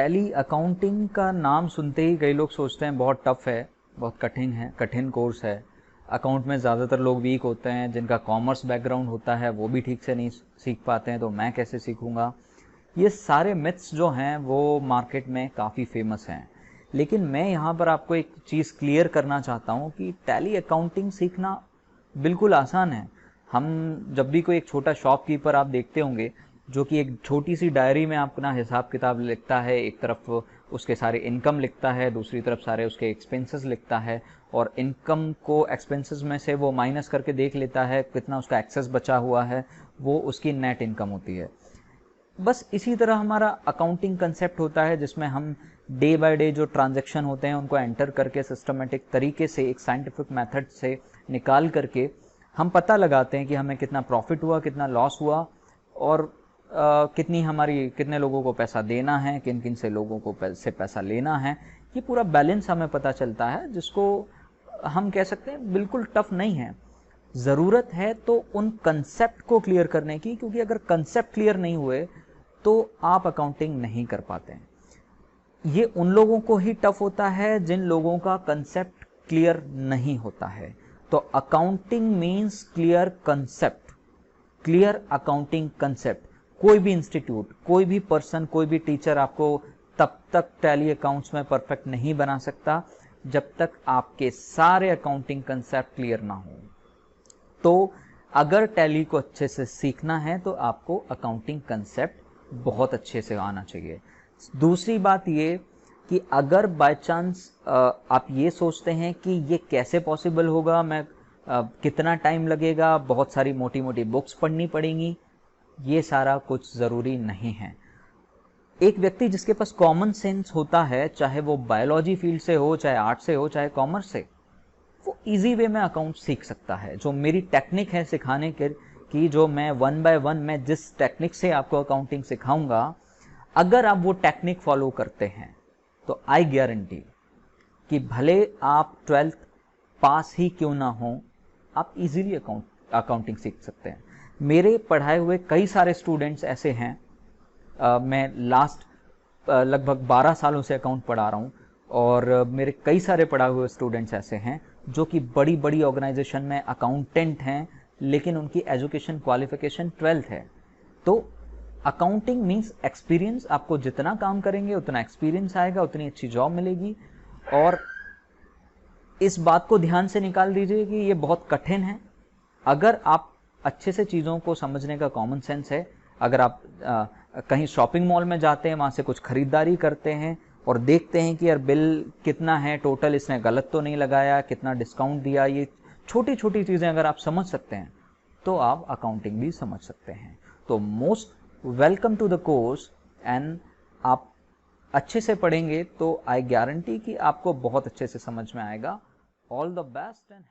Tally accounting का नाम सुनते ही कई लोग सोचते हैं बहुत टफ है, बहुत कठिन कोर्स है। अकाउंट में ज़्यादातर लोग वीक होते हैं, जिनका कॉमर्स बैकग्राउंड होता है वो भी ठीक से नहीं सीख पाते हैं, तो मैं कैसे सीखूंगा। ये सारे मिथ्स जो हैं वो मार्केट में काफ़ी फेमस हैं। लेकिन मैं यहाँ पर आपको एक चीज़ क्लियर करना चाहता हूँ कि टैली अकाउंटिंग सीखना बिल्कुल आसान है। हम जब भी कोई एक छोटा शॉपकीपर आप देखते होंगे जो कि एक छोटी सी डायरी में अपना हिसाब किताब लिखता है, एक तरफ उसके सारे इनकम लिखता है, दूसरी तरफ सारे उसके एक्सपेंसेस लिखता है, और इनकम को एक्सपेंसेस में से वो माइनस करके देख लेता है कितना उसका एक्सेस बचा हुआ है, वो उसकी नेट इनकम होती है। बस इसी तरह हमारा अकाउंटिंग कंसेप्ट होता है, जिसमें हम डे बाय डे जो ट्रांजैक्शन होते हैं उनको एंटर करके सिस्टमेटिक तरीके से एक साइंटिफिक मेथड से निकाल करके हम पता लगाते हैं कि हमें कितना प्रॉफिट हुआ, कितना लॉस हुआ, और कितने लोगों को पैसा देना है, किन किन से लोगों को से पैसा लेना है। ये पूरा बैलेंस हमें पता चलता है, जिसको हम कह सकते हैं बिल्कुल टफ नहीं है। ज़रूरत है तो उन कंसेप्ट को क्लियर करने की, क्योंकि अगर कंसेप्ट क्लियर नहीं हुए तो आप अकाउंटिंग नहीं कर पाते हैं। ये उन लोगों को ही टफ होता है जिन लोगों का कंसेप्ट क्लियर नहीं होता है। तो accounting means clear concept, clear accounting concept. कोई भी इंस्टीट्यूट, कोई भी पर्सन, कोई भी टीचर आपको तब तक टैली अकाउंट्स में परफेक्ट नहीं बना सकता जब तक आपके सारे अकाउंटिंग कंसेप्ट क्लियर ना हो। तो अगर टैली को अच्छे से सीखना है तो आपको अकाउंटिंग कंसेप्ट बहुत अच्छे से आना चाहिए। दूसरी बात ये कि अगर बाय चांस आप ये सोचते हैं कि ये कैसे पॉसिबल होगा, मैं कितना टाइम लगेगा, बहुत सारी मोटी मोटी बुक्स पढ़नी पड़ेंगी, ये सारा कुछ ज़रूरी नहीं है। एक व्यक्ति जिसके पास कॉमन सेंस होता है, चाहे वो बायोलॉजी फील्ड से हो, चाहे आर्ट से हो, चाहे कॉमर्स से, वो इजी वे में अकाउंट सीख सकता है। जो मेरी टेक्निक है सिखाने की जो मैं 1 बाय 1 मैं जिस टेक्निक से आपको अकाउंटिंग सिखाऊंगा, अगर आप वो टेक्निक फॉलो करते हैं तो आई गारंटी कि भले आप 12th पास ही क्यों ना हो, आप इजीली अकाउंटिंग सीख सकते हैं। मेरे पढ़ाए हुए कई सारे स्टूडेंट्स ऐसे हैं, मैं लास्ट लगभग 12 सालों से अकाउंट पढ़ा रहा हूँ, और मेरे कई सारे पढ़ाए हुए स्टूडेंट्स ऐसे हैं जो कि बड़ी बड़ी ऑर्गेनाइजेशन में अकाउंटेंट हैं, लेकिन उनकी एजुकेशन क्वालिफिकेशन 12th है। तो अकाउंटिंग मीन्स एक्सपीरियंस। आपको जितना काम करेंगे उतना एक्सपीरियंस आएगा, उतनी अच्छी जॉब मिलेगी। और इस बात को ध्यान से निकाल दीजिए कि ये बहुत कठिन है। अगर आप अच्छे से चीज़ों को समझने का कॉमन सेंस है, अगर आप कहीं शॉपिंग मॉल में जाते हैं, वहाँ से कुछ खरीदारी करते हैं और देखते हैं कि यार बिल कितना है टोटल, इसने गलत तो नहीं लगाया, कितना डिस्काउंट दिया, ये छोटी छोटी चीज़ें अगर आप समझ सकते हैं तो आप अकाउंटिंग भी समझ सकते हैं। तो most welcome to the course, and आप अच्छे से पढ़ेंगे तो आई गारंटी कि आपको बहुत अच्छे से समझ में आएगा। All the best and